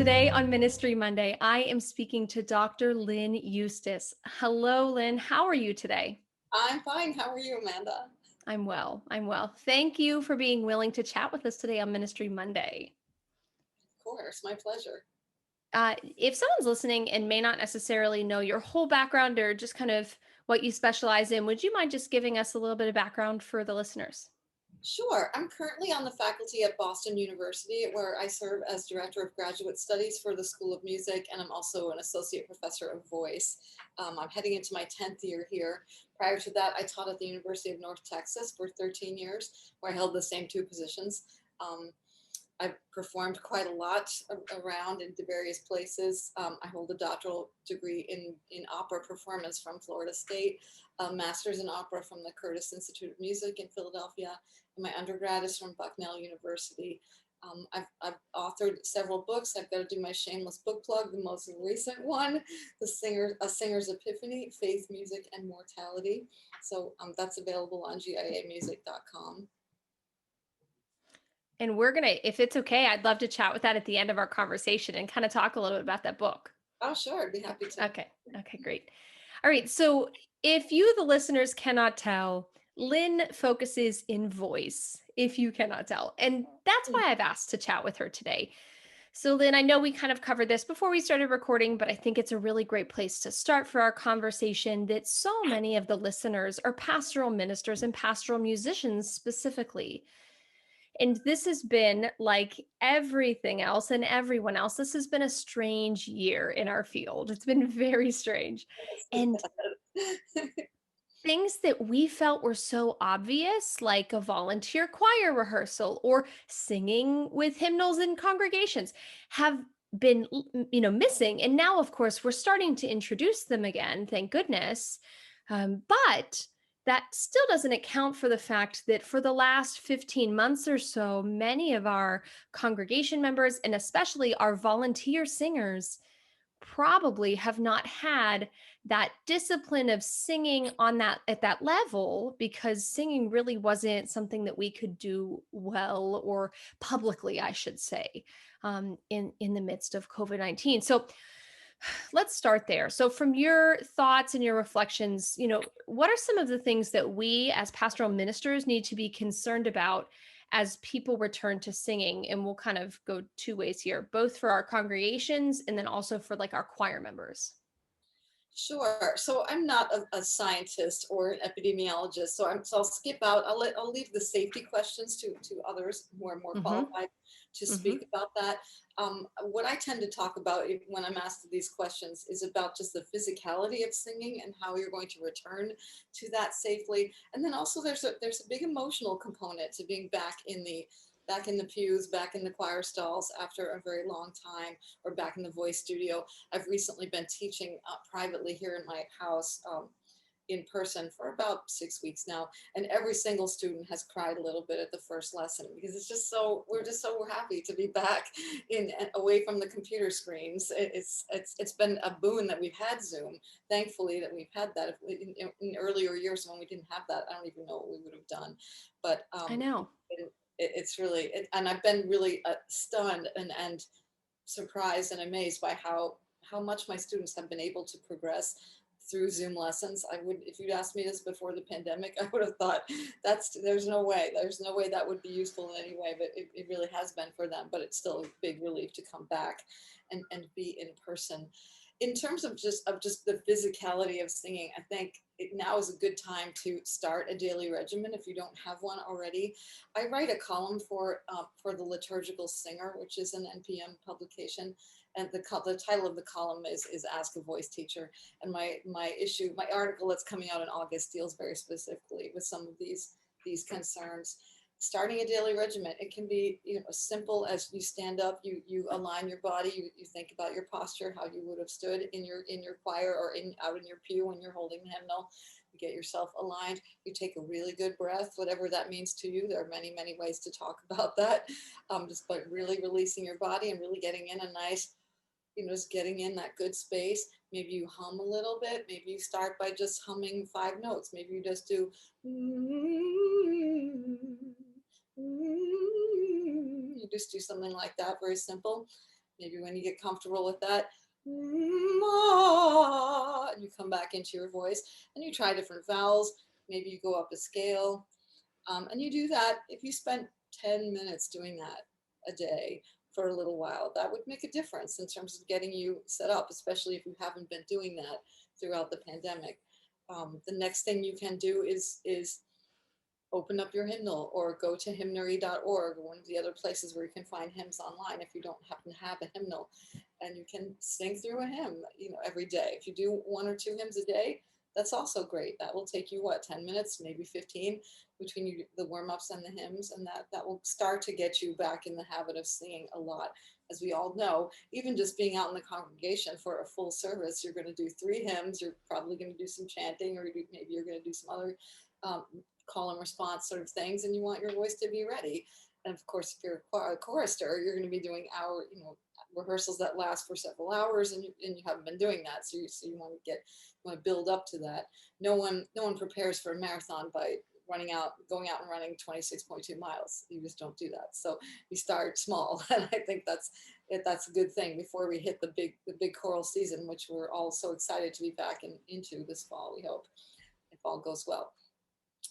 Today on Ministry Monday, I am speaking to Dr. Lynn Eustis. Hello, Lynn. How are you today? I'm fine. How are you, Amanda? I'm well. I'm well. Thank you for being willing to chat with us today on Ministry Monday. Of course, my pleasure. If someone's listening and may not necessarily know your whole background or just kind of what you specialize in, would you mind just giving us a little bit of background for the listeners? Sure. I'm currently on the faculty at Boston University, where I serve as Director of Graduate Studies for the School of Music, and I'm also an Associate Professor of Voice. I'm heading into my 10th year here. Prior to that, I taught at the University of North Texas for 13 years, where I held the same two positions. Um, I've performed quite a lot around in the various places. I hold a doctoral degree in opera performance from Florida State, a master's in opera from the Curtis Institute of Music in Philadelphia, and my undergrad is from Bucknell University. I've authored several books. I've got to do my shameless book plug, the most recent one, A Singer's Epiphany, Faith, Music, and Mortality. So that's available on giamusic.com. And if it's okay, I'd love to chat with that at the end of our conversation and kind of talk a little bit about that book. Oh, sure. I'd be happy to. Okay. Okay, great. All right. So if you, the listeners, cannot tell, Lynn focuses in voice, if you cannot tell. And that's why I've asked to chat with her today. So, Lynn, I know we kind of covered this before we started recording, but I think it's a really great place to start for our conversation that so many of the listeners are pastoral ministers and pastoral musicians specifically. And this has been like everything else and everyone else. This has been a strange year in our field. It's been very strange. And things that we felt were so obvious, like a volunteer choir rehearsal or singing with hymnals in congregations, have been missing. And now, of course, we're starting to introduce them again, thank goodness. But that still doesn't account for the fact that for the last 15 months or so, many of our congregation members and especially our volunteer singers probably have not had that discipline of singing on that at that level, because singing really wasn't something that we could do well or publicly, I should say, in the midst of COVID-19. So let's start there. So from your thoughts and your reflections, what are some of the things that we as pastoral ministers need to be concerned about as people return to singing? And we'll kind of go two ways here, both for our congregations and then also for like our choir members. Sure. So I'm not a scientist or an epidemiologist, so I'll skip out. I'll leave the safety questions to others who are more Hmm. qualified to Hmm. speak about that. What I tend to talk about when I'm asked these questions is about just the physicality of singing and how you're going to return to that safely. And then also there's a big emotional component to being back in the pews, back in the choir stalls after a very long time, or back in the voice studio. I've recently been teaching privately here in my house in person for about 6 weeks now, and every single student has cried a little bit at the first lesson because we're just so happy to be back in away from the computer screens. It's been a boon that we've had Zoom. Thankfully that we've had that. In earlier years when we didn't have that, I don't even know what we would have done. But I know. it's really, and I've been really stunned and surprised and amazed by how much my students have been able to progress through Zoom lessons. If you'd asked me this before the pandemic, I would have thought there's no way that would be useful in any way, but it really has been for them. But it's still a big relief to come back and be in person. In terms of just the physicality of singing, I think now is a good time to start a daily regimen if you don't have one already. I write a column for the Liturgical Singer, which is an NPM publication, and the title of the column is Ask a Voice Teacher. And my article that's coming out in August deals very specifically with some of these concerns. Starting a daily regimen, it can be as simple as you stand up, you align your body, you think about your posture, how you would have stood in your choir or out in your pew when you're holding the hymnal. You get yourself aligned, you take a really good breath, whatever that means to you. There are many ways to talk about that. Just by really releasing your body and really getting in a nice, just getting in that good space. Maybe you hum a little bit. Maybe you start by just humming 5 notes. Maybe you just do you just do something like that, very simple. Maybe when you get comfortable with that, "Ma," and you come back into your voice and you try different vowels. Maybe you go up a scale. And you do that if you spend 10 minutes doing that a day for a little while, that would make a difference in terms of getting you set up, especially if you haven't been doing that throughout the pandemic. The next thing you can do is open up your hymnal or go to hymnary.org, one of the other places where you can find hymns online if you don't happen to have a hymnal, and you can sing through a hymn, every day. If you do one or two hymns a day, that's also great. That will take you, what, 10 minutes, maybe 15, between the warm-ups and the hymns, and that will start to get you back in the habit of singing a lot. As we all know, even just being out in the congregation for a full service, you're going to do three hymns, you're probably going to do some chanting, or maybe you're going to do some other um, call and response sort of things, and you want your voice to be ready. And of course, if you're a chorister, you're going to be doing rehearsals that last for several hours, and you haven't been doing that, so you want to build up to that. No one prepares for a marathon by going out and running 26.2 miles. You just don't do that. So you start small, and I think that's a good thing before we hit the big choral season, which we're all so excited to be back into this fall. We hope, if all goes well.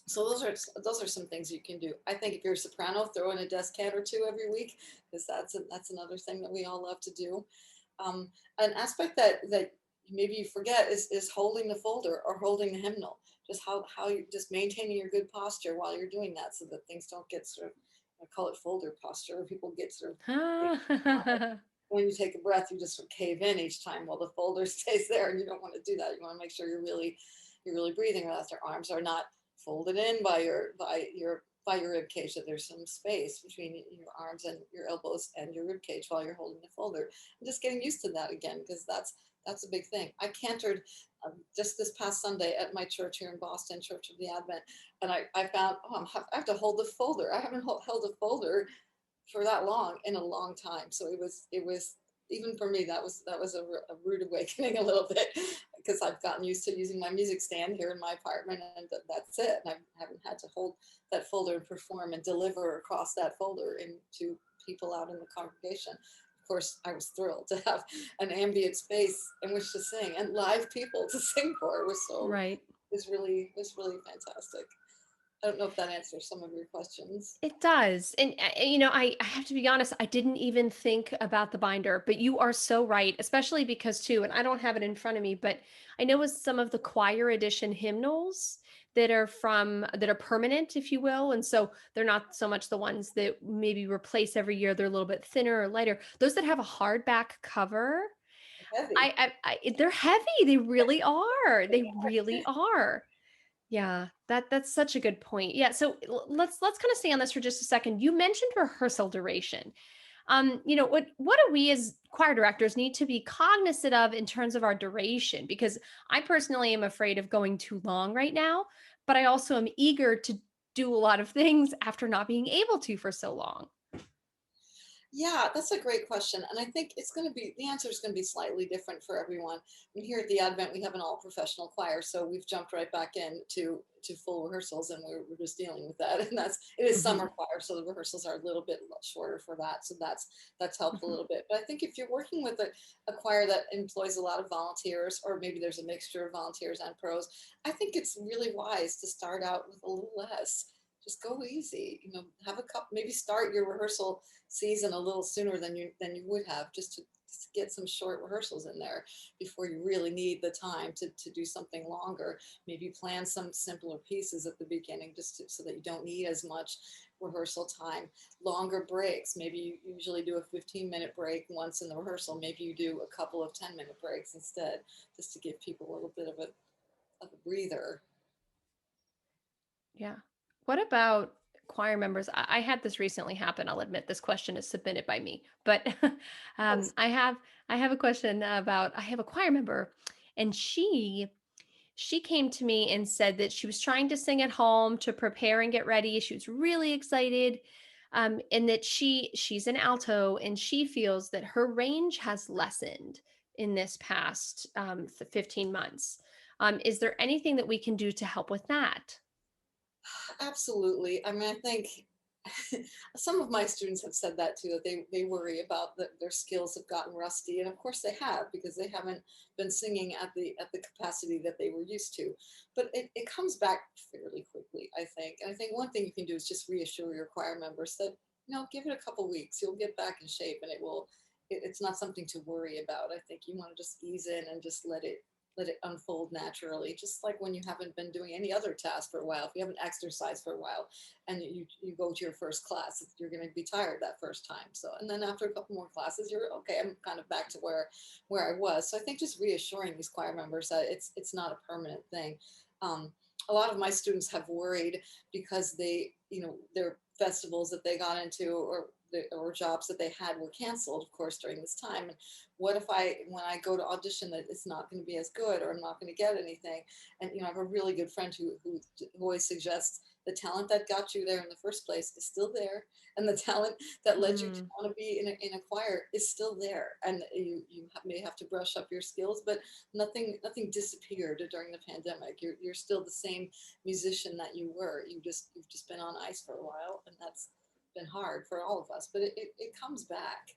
So those are some things you can do. I think if you're a soprano, throw in a descant or two every week, because that's another thing that we all love to do. Um, an aspect that maybe you forget is holding the folder or holding the hymnal. Just how you just maintaining your good posture while you're doing that, so that things don't get sort of, I call it folder posture, where people get sort of, when you take a breath, you just sort of cave in each time while the folder stays there, and you don't want to do that. You want to make sure you're really breathing, or that your arms are not folded in by your rib cage, that there's some space between your arms and your elbows and your rib cage while you're holding the folder. And just getting used to that again, because that's a big thing. I cantored just this past Sunday at my church here in Boston, Church of the Advent, and I found, I have to hold the folder. I haven't held a folder for that long in a long time. So it was even for me, that was a rude awakening a little bit, because I've gotten used to using my music stand here in my apartment, and that's it. And I haven't had to hold that folder and perform and deliver across that folder into people out in the congregation. Of course, I was thrilled to have an ambient space in which to sing and live people to sing for. Right. It was really fantastic. I don't know if that answers some of your questions. It does. And, I have to be honest, I didn't even think about the binder, but you are so right, especially because, too, and I don't have it in front of me, but I know with some of the choir edition hymnals that are permanent, if you will. And so they're not so much the ones that maybe replace every year. They're a little bit thinner or lighter. Those that have a hardback cover, Heavy. they're heavy. They really are. They really are. Yeah, that's such a good point. Yeah, so let's kind of stay on this for just a second. You mentioned rehearsal duration. What do we as choir directors need to be cognizant of in terms of our duration? Because I personally am afraid of going too long right now, but I also am eager to do a lot of things after not being able to for so long. Yeah, that's a great question. And I think the answer is going to be slightly different for everyone. And here at the Advent, we have an all professional choir. So we've jumped right back in to full rehearsals, and we're just dealing with that. And it is summer Hmm. choir. So the rehearsals are a little bit shorter for that. So that's helped a Hmm. little bit. But I think if you're working with a choir that employs a lot of volunteers, or maybe there's a mixture of volunteers and pros, I think it's really wise to start out with a little less. Just go easy, have a cup, maybe start your rehearsal season a little sooner than you would have, just to get some short rehearsals in there before you really need the time to do something longer. Maybe plan some simpler pieces at the beginning, so that you don't need as much rehearsal time. Longer breaks, maybe you usually do a 15-minute break once in the rehearsal, maybe you do a couple of 10-minute breaks instead, just to give people a little bit of a breather. Yeah. What about choir members? I had this recently happen. I'll admit this question is submitted by me, but Yes. I have a question about I have a choir member, and she came to me and said that she was trying to sing at home to prepare and get ready. She was really excited, and that she's an alto, and she feels that her range has lessened in this past 15 months. Is there anything that we can do to help with that? Absolutely. I mean, I think Some of my students have said that too, that they worry about that their skills have gotten rusty. And of course they have, because they haven't been singing at the capacity that they were used to. But it comes back fairly quickly, I think. And I think one thing you can do is just reassure your choir members that, give it a couple weeks, you'll get back in shape, and it's not something to worry about. I think you want to just ease in and just let it unfold naturally, just like when you haven't been doing any other task for a while. If you haven't exercised for a while and you go to your first class, you're going to be tired that first time. So, and then after a couple more classes, you're okay. I'm kind of back to where I was. So I think just reassuring these choir members that it's not a permanent thing. A lot of my students have worried because their festivals that they got into, or jobs that they had, were canceled, of course, during this time. And what if when I go to audition, that it's not going to be as good, or I'm not going to get anything? And I have a really good friend who always suggests the talent that got you there in the first place is still there, and the talent that led you to Mm. want to be in a choir is still there. And may have to brush up your skills, but nothing disappeared during the pandemic. You're still the same musician that you were. You've just been on ice for a while, and that's been hard for all of us, but it comes back.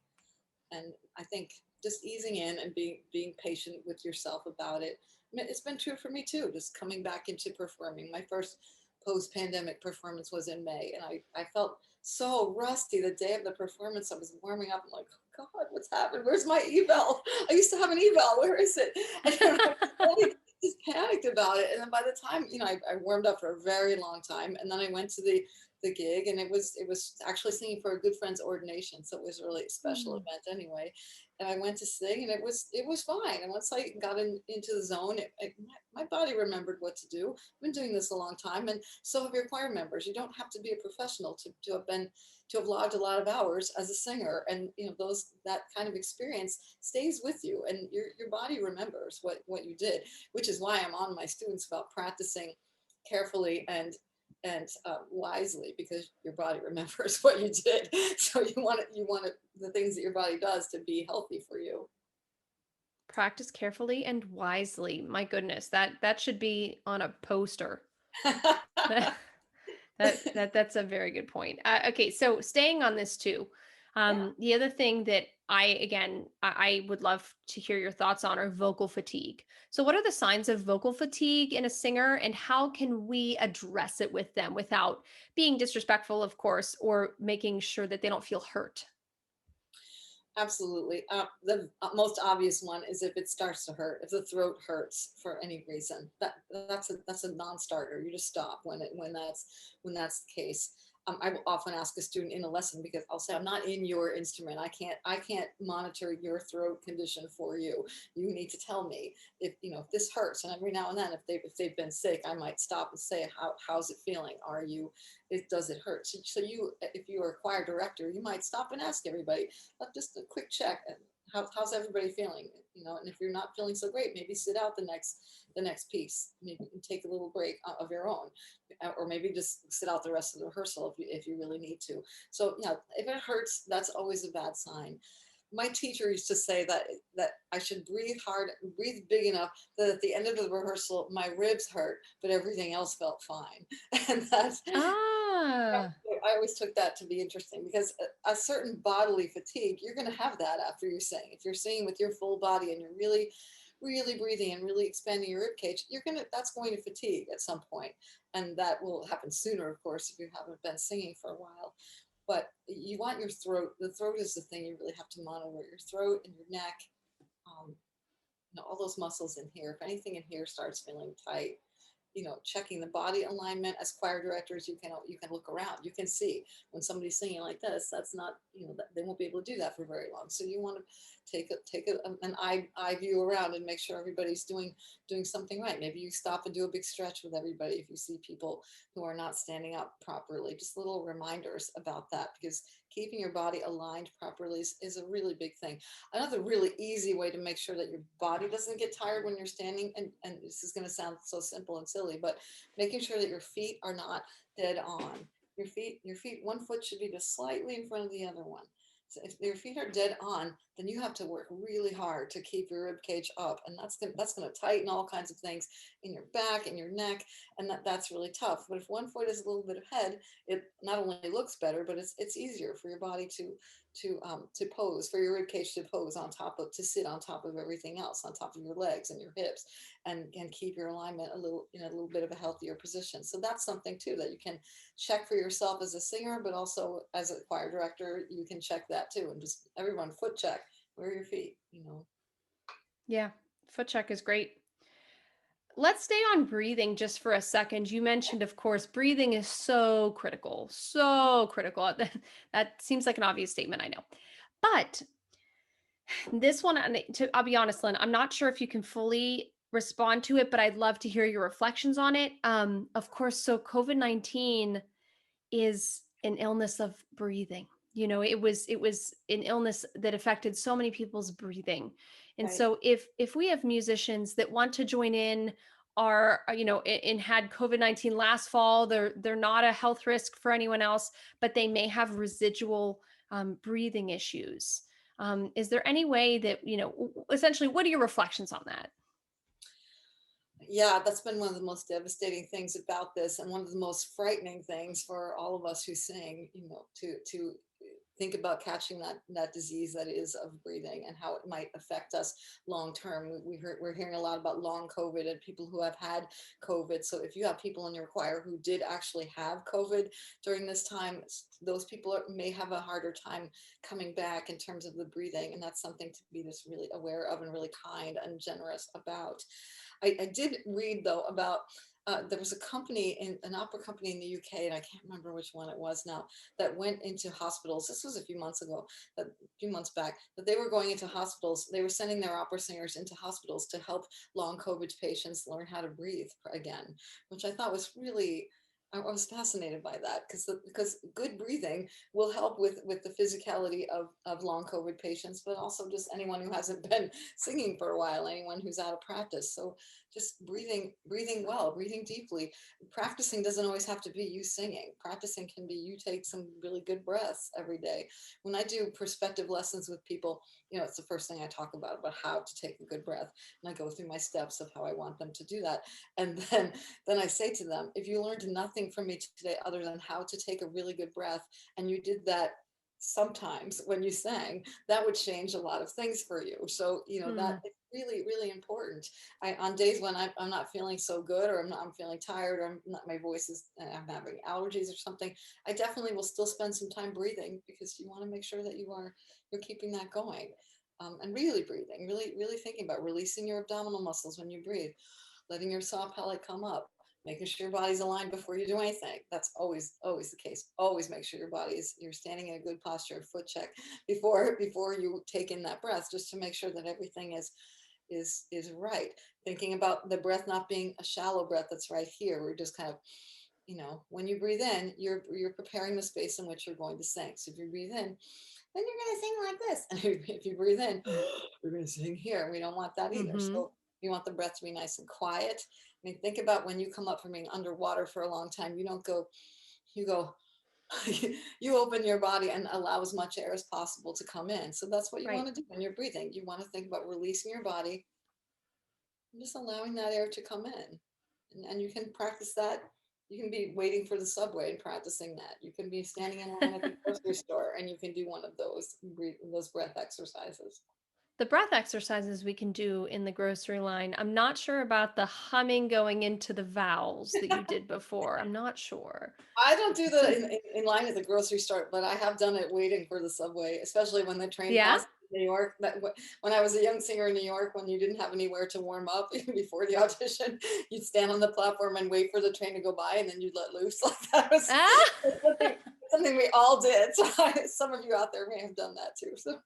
And I think just easing in and being patient with yourself about it. I mean, it's been true for me too, just coming back into performing. My first post-pandemic performance was in May, and I felt so rusty the day of the performance. I was warming up. I'm like, oh God, what's happened? Where's my eval? I used to have an eval. Where is it? And I was really just panicked about it. And then by the time, I warmed up for a very long time, and then I went to the gig, and it was actually singing for a good friend's ordination, so it was really a special Mm. event anyway. And I went to sing, and it was fine. And once I got into the zone, my body remembered what to do. I've been doing this a long time, and so have your choir members. You don't have to be a professional to have logged a lot of hours as a singer. And that kind of experience stays with you, and your body remembers what you did, which is why I'm on my students about practicing carefully and wisely, because your body remembers what you did. So you want the things that your body does to be healthy for you. Practice carefully and wisely. My goodness, that should be on a poster. That's a very good point. Okay, so staying on this too, Yeah, the other thing that I would love to hear your thoughts on are vocal fatigue. So, what are the signs of vocal fatigue in a singer, and how can we address it with them without being disrespectful, of course, or making sure that they don't feel hurt? absolutely. The most obvious one is if it starts to hurt, if the throat hurts for any reason. That's a non-starter. You just stop when that's the case. I will often ask a student in a lesson, because I'll say, I'm not in your instrument. I can't monitor your throat condition for you. You need to tell me if this hurts. And every now and then, if they've been sick, I might stop and say, how's it feeling? Does it hurt? So if you are a choir director, you might stop and ask everybody, just a quick check. And how's everybody feeling? And if you're not feeling so great, maybe sit out the next piece, maybe take a little break of your own, or maybe just sit out the rest of the rehearsal if you really need to. So yeah, if it hurts, that's always a bad sign. My teacher used to say that I should breathe hard, breathe big enough that at the end of the rehearsal, my ribs hurt, but everything else felt fine. And Ah. I always took that to be interesting, because a certain bodily fatigue, you're going to have that after you sing. If you're singing with your full body and you're really, really breathing and really expanding your rib cage, that's going to fatigue at some point. And that will happen sooner, of course, if you haven't been singing for a while. But you want your throat. The throat is the thing you really have to monitor. Your throat and your neck, um, all those muscles in here. If anything in here starts feeling tight, checking the body alignment. As choir directors, you can look around. You can see when somebody's singing like this. That's not, they won't be able to do that for very long. So you want to an eye view around and make sure everybody's doing something right. Maybe you stop and do a big stretch with everybody if you see people who are not standing up properly. Just little reminders about that, because keeping your body aligned properly is a really big thing. Another really easy way to make sure that your body doesn't get tired when you're standing, and this is going to sound so simple and silly, but making sure that your feet are not dead on. Your feet, one foot should be just slightly in front of the other one. If your feet are dead on, then you have to work really hard to keep your rib cage up, and that's gonna tighten all kinds of things in your back and your neck, and that's really tough. But if one foot is a little bit ahead, it not only looks better, but it's easier for your body to pose, for your rib cage to pose on top of, to sit on top of everything else, on top of your legs and your hips, and keep your alignment a little, in a little bit of a healthier position. So that's something too that you can check for yourself as a singer, but also as a choir director, you can check that too. And just everyone foot check, where are your feet, you know? Yeah. Foot check is great. Let's stay on breathing just for a second. You mentioned, of course, breathing is so critical, so critical. That seems like an obvious statement, I know. But this one, I'll be honest, Lynn, I'm not sure if you can fully respond to it, but I'd love to hear your reflections on it. Of course, so COVID-19 is an illness of breathing. It was an illness that affected so many people's breathing. And Right. so if we have musicians that want to join in, are and had COVID-19 last fall, they're not a health risk for anyone else, but they may have residual breathing issues. Is there any way that, essentially, what are your reflections on that? Yeah, that's been one of the most devastating things about this, and one of the most frightening things for all of us who sing, to think about catching that disease that is of breathing, and how it might affect us long term. We're hearing a lot about long COVID and people who have had COVID. So if you have people in your choir who did actually have COVID during this time, those people may have a harder time coming back in terms of the breathing, and that's something to be just really aware of and really kind and generous about. I did read though about, there was a company, in an opera company in the UK, and I can't remember which one it was now, that went into hospitals. This was a few months ago, a few months back, that they were going into hospitals. They were sending their opera singers into hospitals to help long COVID patients learn how to breathe again, which I thought was really, I was fascinated by that, because good breathing will help with the physicality of long COVID patients, but also just anyone who hasn't been singing for a while, anyone who's out of practice. So just breathing well, breathing deeply. Practicing doesn't always have to be you singing. Practicing can be you take some really good breaths every day. When I do perspective lessons with people, it's the first thing I talk about how to take a good breath. And I go through my steps of how I want them to do that. And then I say to them, if you learned nothing from me today other than how to take a really good breath, and you did that sometimes when you sang, that would change a lot of things for you. So, that Hmm. is really, really important. On days when I'm not feeling so good, or I'm feeling tired, or I'm not, my voice is, I'm having allergies or something, I definitely will still spend some time breathing, because you want to make sure that you're keeping that going. And really breathing, really, really thinking about releasing your abdominal muscles when you breathe, letting your saw pellet come up, making sure your body's aligned before you do anything. That's always the case. Always make sure you're standing in a good posture, foot check, before you take in that breath, just to make sure that everything is right. Thinking about the breath not being a shallow breath that's right here. We're just kind of, when you breathe in, you're preparing the space in which you're going to sing. So if you breathe in, then you're going to sing like this. And if you breathe in, you're going to sing here. We don't want that either. Hmm. So you want the breath to be nice and quiet. I mean, think about when you come up from being underwater for a long time. You don't go, you go, you open your body and allow as much air as possible to come in. So that's what you Right. want to do when you're breathing. You want to think about releasing your body and just allowing that air to come in. And you can practice that. You can be waiting for the subway and practicing that. You can be standing in line at the grocery store, and you can do one of those breath exercises. The breath exercises we can do in the grocery line. I'm not sure about the humming going into the vowels that you did before. I'm not sure. I don't do that in line at the grocery store, but I have done it waiting for the subway, especially when the train Yeah? passes New York. When I was a young singer in New York, when you didn't have anywhere to warm up before the audition, you'd stand on the platform and wait for the train to go by, and then you'd let loose. Like that was Ah! something, something we all did. So some of you out there may have done that too. So.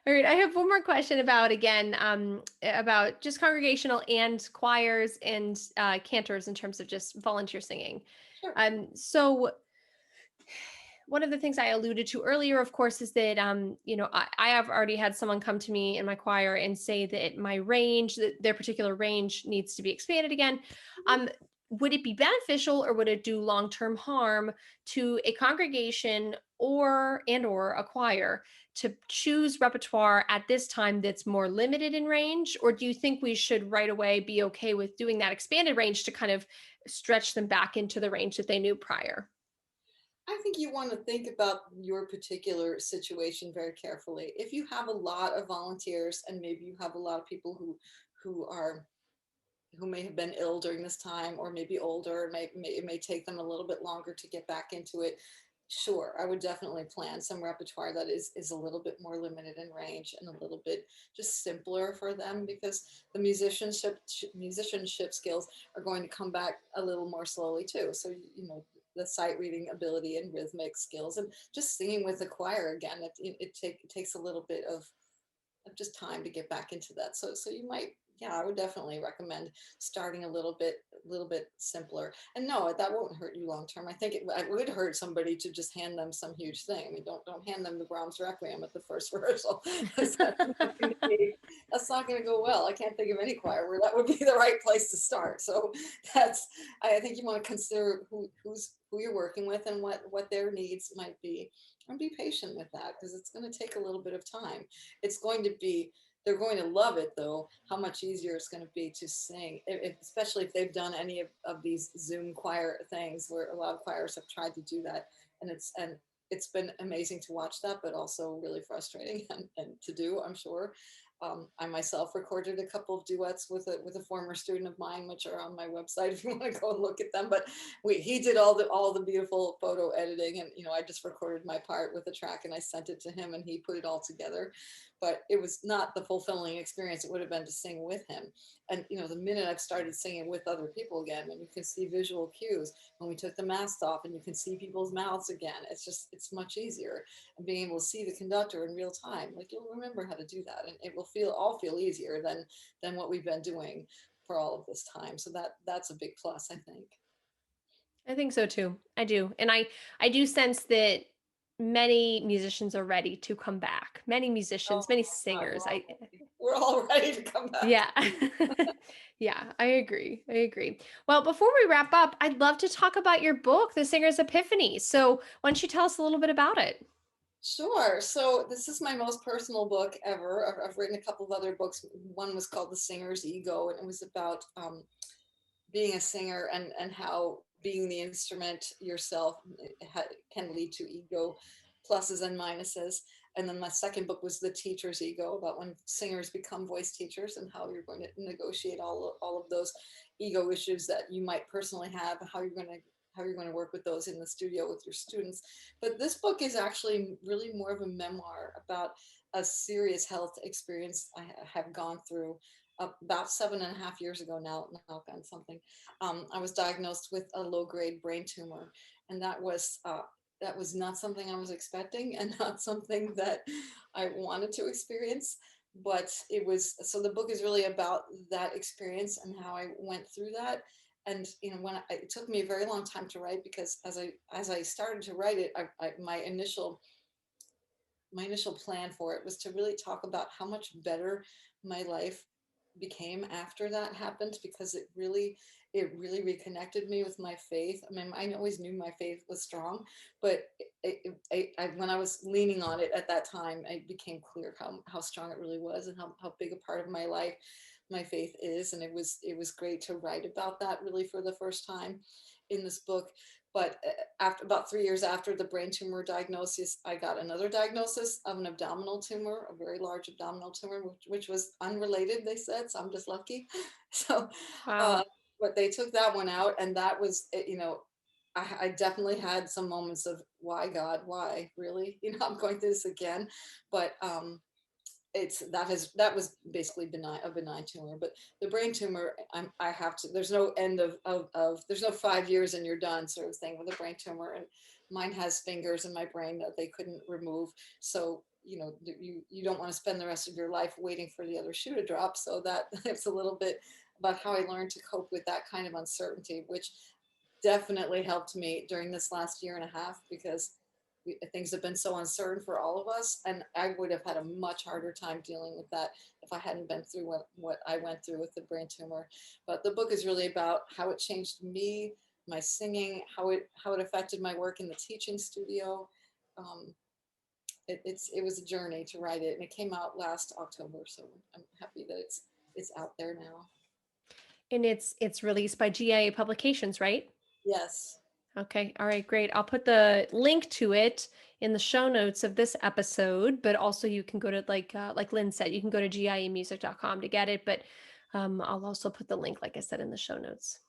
All right, I have one more question about, again, about just congregational and choirs and cantors in terms of just volunteer singing. Sure. So one of the things I alluded to earlier, of course, is that I have already had someone come to me in my choir and say that my range, that their particular range, needs to be expanded again. Um, would it be beneficial or would it do long-term harm to a congregation or a choir to choose repertoire at this time that's more limited in range? Or do you think we should right away be okay with doing that expanded range to kind of stretch them back into the range that they knew prior? I think you want to think about your particular situation very carefully. If you have a lot of volunteers and maybe you have a lot of people who are who may have been ill during this time or maybe older, it may take them a little bit longer to get back into it. Sure, I would definitely plan some repertoire that is a little bit more limited in range and a little bit just simpler for them because the musicianship skills are going to come back a little more slowly too. So you know the sight reading ability and rhythmic skills and just singing with the choir again. It takes a little bit of just time to get back into that. So you might, yeah, I would definitely recommend starting a little bit simpler. And no, that won't hurt you long term. I think it would hurt somebody to just hand them some huge thing. I mean, don't hand them the Brahms Requiem at the first rehearsal. That's not going to go well. I can't think of any choir where that would be the right place to start. So that's, I think you want to consider who you're working with and what their needs might be, and be patient with that because it's going to take a little bit of time. It's going to be, they're going to love it though, how much easier it's going to be to sing, especially if they've done any of these Zoom choir things where a lot of choirs have tried to do that. And it's been amazing to watch that, but also really frustrating and to do, I'm sure. I myself recorded a couple of duets with a former student of mine, which are on my website if you want to go and look at them. But he did all the beautiful photo editing, and I just recorded my part with a track and I sent it to him, and he put it all together. But it was not the fulfilling experience it would have been to sing with him. And the minute I've started singing with other people again, and you can see visual cues when we took the masks off, and you can see people's mouths again. It's much easier, and being able to see the conductor in real time, like you'll remember how to do that, and it will feel easier than what we've been doing for all of this time. So that's a big plus, I think. I think so too. I do. And I do sense that many musicians are ready to come back. Many Oh musicians, many my God, singers. we're all ready to come back. Yeah. Yeah, I agree. I agree. Well, before we wrap up, I'd love to talk about your book, The Singer's Epiphany. So, why don't you tell us a little bit about it? Sure. So this is my most personal book ever. I've written a couple of other books. One was called The Singer's Ego, and it was about being a singer and how being the instrument yourself can lead to ego pluses and minuses. And then my second book was The Teacher's Ego, about when singers become voice teachers and how you're going to negotiate all of those ego issues that you might personally have, and how you're going to work with those in the studio with your students. But this book is actually really more of a memoir about a serious health experience I have gone through about 7.5 years ago now, knock on something. I was diagnosed with a low-grade brain tumor, and that was not something I was expecting, and not something that I wanted to experience. But it was, so the book is really about that experience and how I went through that. And it took me a very long time to write, because as I started to write it, my initial plan for it was to really talk about how much better my life became after that happened, because it really reconnected me with my faith. I mean, I always knew my faith was strong, but when I was leaning on it at that time, it became clear how strong it really was, and how big a part of my life my faith is. And it was great to write about that really for the first time in this book. But after about 3 years after the brain tumor diagnosis, I got another diagnosis of an abdominal tumor, a very large abdominal tumor, which was unrelated, they said. So I'm just lucky. So, Wow. uh, but they took that one out, and that was, I definitely had some moments of, why God, why really? I'm going through this again. But that was basically a benign tumor. But the brain tumor, I have to, there's no end of there's no 5 years and you're done sort of thing with a brain tumor. And mine has fingers in my brain that they couldn't remove. So you don't want to spend the rest of your life waiting for the other shoe to drop. So that it's a little bit about how I learned to cope with that kind of uncertainty, which definitely helped me during this last year and a half, because things have been so uncertain for all of us, and I would have had a much harder time dealing with that if I hadn't been through what I went through with the brain tumor. But the book is really about how it changed me, my singing, how it affected my work in the teaching studio. um, it was a journey to write it, and it came out last October, so I'm happy that it's out there now. And it's released by GIA Publications, right? Yes. Okay. All right, great. I'll put the link to it in the show notes of this episode, but also you can go to like Lynn said, you can go to giemusic.com to get it, but I'll also put the link like I said in the show notes.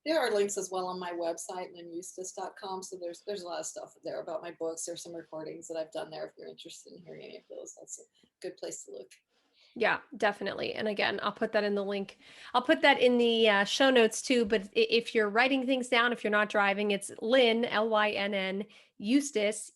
There are links as well on my website, lynneustis.com. So there's a lot of stuff there about my books. There's some recordings that I've done there. If you're interested in hearing any of those, that's a good place to look. Yeah, definitely. And again, I'll put that in the link. I'll put that in the show notes too. But if you're writing things down, if you're not driving, it's Lynn, Lynn, Eustis,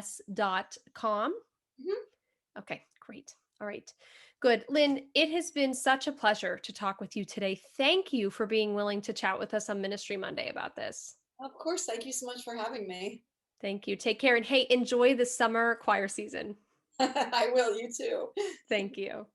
EUSTIS.com. Mhm. Okay, great. All right. Good. Lynn, it has been such a pleasure to talk with you today. Thank you for being willing to chat with us on Ministry Monday about this. Of course. Thank you so much for having me. Thank you. Take care. And hey, enjoy the summer choir season. I will. You too. Thank you.